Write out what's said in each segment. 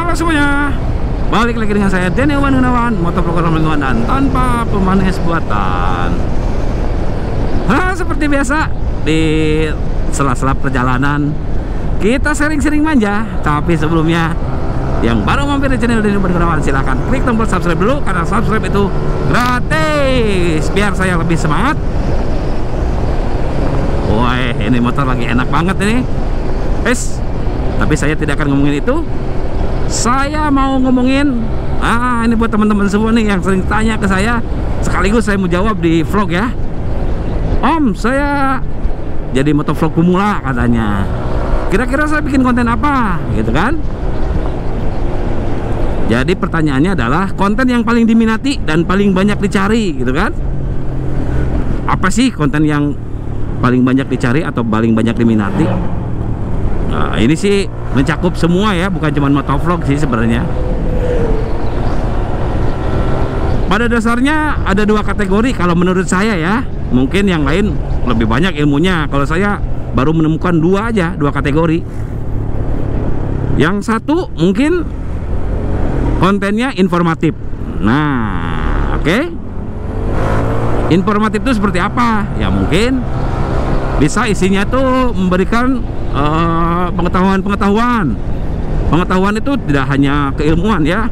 Halo semuanya, balik lagi dengan saya Denny Gunawan, motovlogger lingkungan dan tanpa pemanis buatan. Seperti biasa di sela-sela perjalanan kita sering-sering manja. Tapi sebelumnya, yang baru mampir di channel Denny Gunawan, silahkan klik tombol subscribe dulu, karena subscribe itu gratis biar saya lebih semangat. Wah, ini motor lagi enak banget ini. Tapi saya tidak akan ngomongin itu. Saya mau ngomongin ini buat teman-teman semua nih yang sering tanya ke saya, sekaligus saya mau jawab di vlog ya. Om, saya jadi motovlog pemula katanya. Kira-kira saya bikin konten apa gitu kan? Jadi pertanyaannya adalah konten yang paling diminati dan paling banyak dicari gitu kan? Apa sih konten yang paling banyak dicari atau paling banyak diminati? Nah, ini sih mencakup semua ya, bukan cuma motovlog sih sebenarnya. Pada dasarnya ada dua kategori kalau menurut saya ya. Mungkin yang lain lebih banyak ilmunya. Kalau saya baru menemukan dua kategori. Yang satu mungkin kontennya informatif. Nah, oke. Informatif itu seperti apa? Ya mungkin bisa isinya tuh memberikan pengetahuan itu tidak hanya keilmuan ya,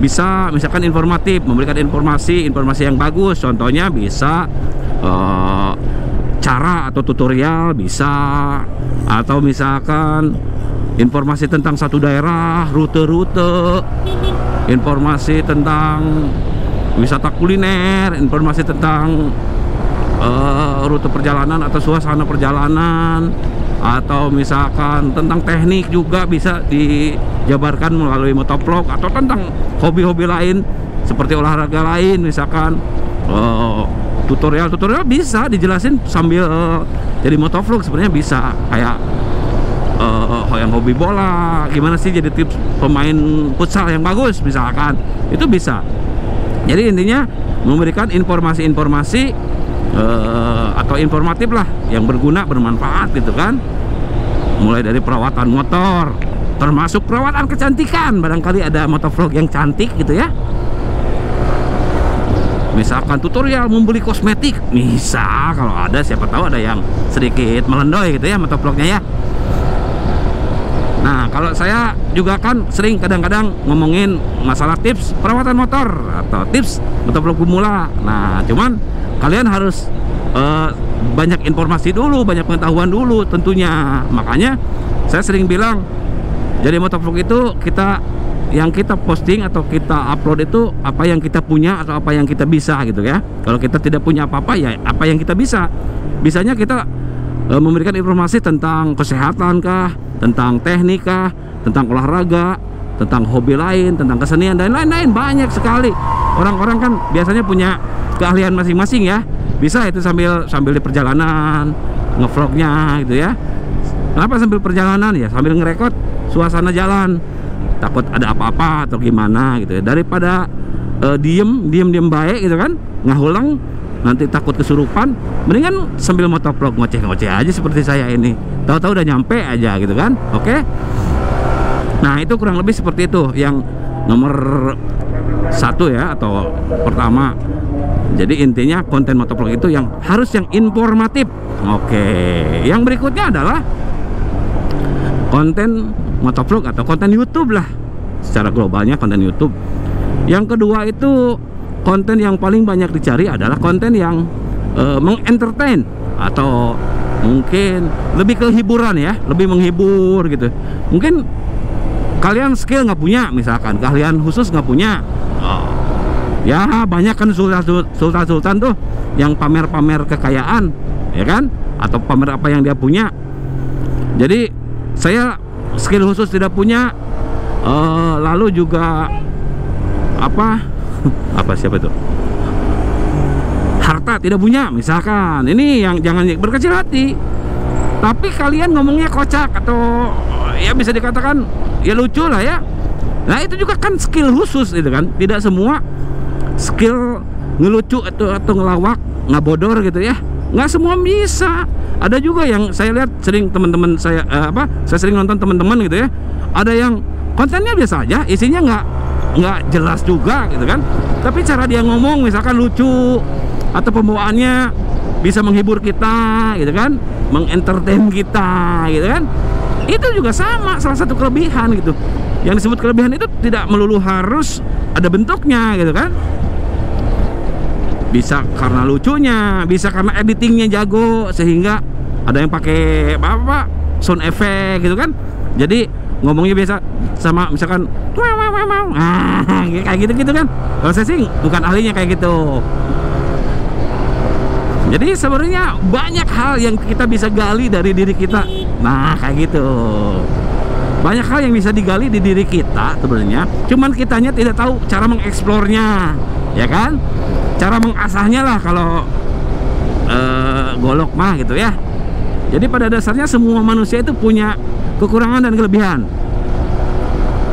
bisa misalkan informatif, memberikan informasi yang bagus. Contohnya bisa cara atau tutorial bisa, atau misalkan informasi tentang satu daerah, rute-rute, informasi tentang wisata kuliner, informasi tentang rute perjalanan atau suasana perjalanan, atau misalkan tentang teknik juga bisa dijabarkan melalui motovlog, atau tentang hobi-hobi lain seperti olahraga lain, misalkan tutorial bisa dijelasin sambil jadi motovlog. Sebenarnya bisa kayak yang hobi bola, gimana sih jadi tips pemain futsal yang bagus misalkan, itu bisa. Jadi intinya memberikan informasi-informasi atau informatif lah, yang berguna, bermanfaat gitu kan. Mulai dari perawatan motor, termasuk perawatan kecantikan, barangkali ada motovlog yang cantik gitu ya. Misalkan tutorial membeli kosmetik, bisa kalau ada, siapa tahu ada yang sedikit melendoy gitu ya motovlognya ya. Nah, kalau saya juga kan sering kadang-kadang ngomongin masalah tips perawatan motor atau tips motovlog pemula. Nah, cuman kalian harus banyak informasi dulu, banyak pengetahuan dulu tentunya. Makanya saya sering bilang, jadi motovlog itu yang kita posting atau kita upload itu apa yang kita punya atau apa yang kita bisa gitu ya. Kalau kita tidak punya apa-apa, ya apa yang kita bisa. Bisanya kita memberikan informasi tentang kesehatan kah, tentang teknik kah, tentang olahraga, tentang hobi lain, tentang kesenian dan lain-lain. Banyak sekali. Orang-orang kan biasanya punya keahlian masing-masing ya. Bisa itu sambil di perjalanan ngevlognya gitu ya. Kenapa sambil perjalanan? Ya sambil ngerekod suasana jalan, takut ada apa-apa atau gimana gitu ya. Daripada diem baik gitu kan, ngahulang nanti takut kesurupan, mendingan sambil motovlog ngoceh-ngoceh aja seperti saya ini, tahu-tahu udah nyampe aja gitu kan. Oke. Nah, itu kurang lebih seperti itu yang nomor satu ya, atau pertama. Jadi intinya konten motovlog itu yang harus yang informatif. Oke. Yang berikutnya adalah konten motovlog atau konten YouTube lah, secara globalnya konten YouTube. Yang kedua itu konten yang paling banyak dicari adalah konten yang mengentertain, atau mungkin lebih ke hiburan ya, lebih menghibur gitu. Mungkin kalian skill nggak punya, misalkan keahlian khusus nggak punya, ya banyak kan sultan tuh yang pamer-pamer kekayaan ya kan, atau pamer apa yang dia punya. Jadi saya skill khusus tidak punya, lalu juga siapa itu, harta tidak punya misalkan. Ini yang jangan berkecil hati, tapi kalian ngomongnya kocak atau ya bisa dikatakan ya lucu lah ya. Nah, itu juga kan skill khusus itu kan. Tidak semua skill ngelucu atau ngelawak, ngabodor gitu ya, nggak semua bisa. Ada juga yang saya lihat sering teman-teman saya saya sering nonton teman-teman gitu ya, ada yang kontennya biasa aja, isinya nggak jelas juga gitu kan, tapi cara dia ngomong misalkan lucu atau pembawaannya bisa menghibur kita gitu kan, mengentertain kita gitu kan, itu juga sama salah satu kelebihan gitu. Yang disebut kelebihan itu tidak melulu harus ada bentuknya gitu kan, bisa karena lucunya, bisa karena editingnya jago sehingga ada yang pakai apa sound effect gitu kan, jadi ngomongnya biasa sama misalkan kayak gitu kan. Kalau saya sih bukan ahlinya kayak gitu. Jadi sebenarnya banyak hal yang kita bisa gali dari diri kita. Nah kayak gitu, banyak hal yang bisa digali di diri kita sebenarnya, cuman kitanya tidak tahu cara mengeksplornya, ya kan, cara mengasahnya lah kalau golok mah gitu ya. Jadi pada dasarnya semua manusia itu punya kekurangan dan kelebihan.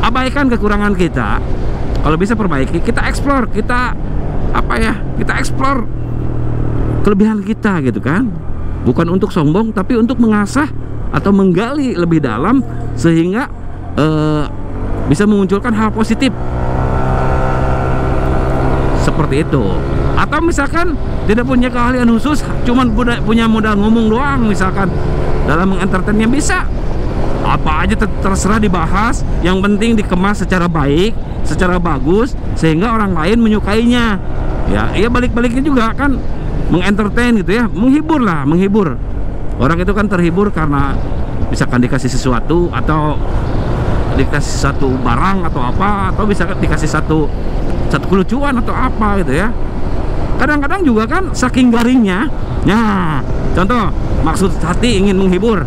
Abaikan kekurangan kita, kalau bisa perbaiki, kita eksplor, kita eksplor kelebihan kita gitu kan. Bukan untuk sombong, tapi untuk mengasah atau menggali lebih dalam sehingga bisa memunculkan hal positif seperti itu. Atau misalkan tidak punya keahlian khusus, cuman punya modal ngomong doang, misalkan dalam mengentertainnya bisa apa aja terserah dibahas, yang penting dikemas secara baik, secara bagus sehingga orang lain menyukainya. Ya balik-baliknya juga kan mengentertain gitu ya, menghibur lah, menghibur. Orang itu kan terhibur karena misalkan dikasih sesuatu, atau dikasih satu barang atau apa, atau bisa dikasih satu kelucuan atau apa gitu ya. Kadang-kadang juga kan saking garingnya, nah contoh maksud hati ingin menghibur,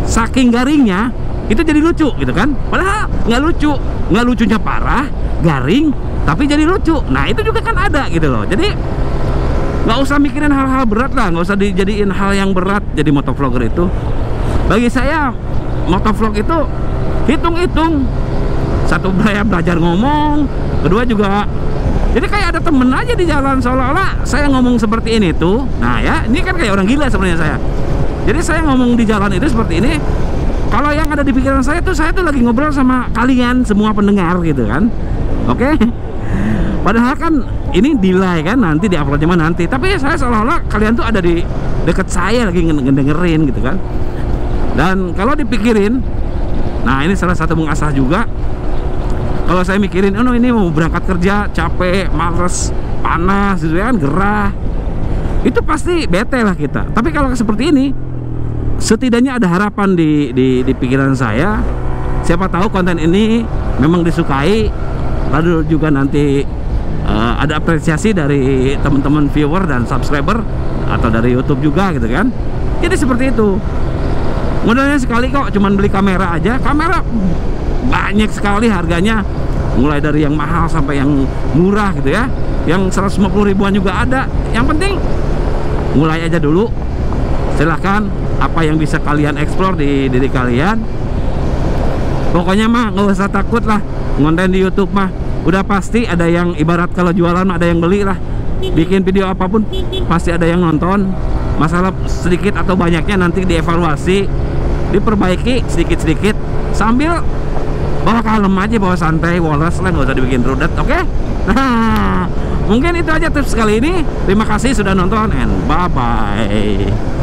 saking garingnya itu jadi lucu gitu kan, padahal nggak lucunya parah, garing tapi jadi lucu. Nah itu juga kan ada gitu loh. Jadi nggak usah mikirin hal-hal berat lah, nggak usah dijadiin hal yang berat jadi motovlogger itu. Bagi saya motovlog itu hitung-hitung, satu belajar ngomong, kedua juga jadi kayak ada temen aja di jalan, seolah-olah saya ngomong seperti ini tuh. Nah ya, ini kan kayak orang gila sebenarnya saya. Jadi saya ngomong di jalan itu seperti ini, kalau yang ada di pikiran saya tuh lagi ngobrol sama kalian semua pendengar gitu kan. Oke? Padahal kan ini delay kan, nanti di uploadnya mah nanti, tapi saya seolah-olah kalian tuh ada di deket saya lagi ngedengerin gitu kan. Dan kalau dipikirin, nah ini salah satu mengasah juga. Kalau saya mikirin, oh ini mau berangkat kerja, capek, males, panas gitu kan, gerah, itu pasti bete lah kita. Tapi kalau seperti ini, setidaknya ada harapan di pikiran saya. Siapa tahu konten ini memang disukai, lalu juga nanti ada apresiasi dari teman-teman viewer dan subscriber, atau dari YouTube juga gitu kan. Jadi seperti itu. Modalnya sekali kok, cuman beli kamera aja. Kamera banyak sekali harganya, mulai dari yang mahal sampai yang murah gitu ya, yang 150 ribuan juga ada. Yang penting mulai aja dulu. Silahkan apa yang bisa kalian eksplor di diri kalian. Pokoknya mah nggak usah takut lah, konten di YouTube mah udah pasti ada yang, ibarat kalau jualan ada yang beli lah. Bikin video apapun pasti ada yang nonton. Masalah sedikit atau banyaknya nanti dievaluasi, diperbaiki sedikit-sedikit, sambil bawa kalem aja, bawa santai, woles lah, nggak usah dibikin rudet. Oke? Nah, mungkin itu aja tips kali ini. Terima kasih sudah nonton, and bye-bye.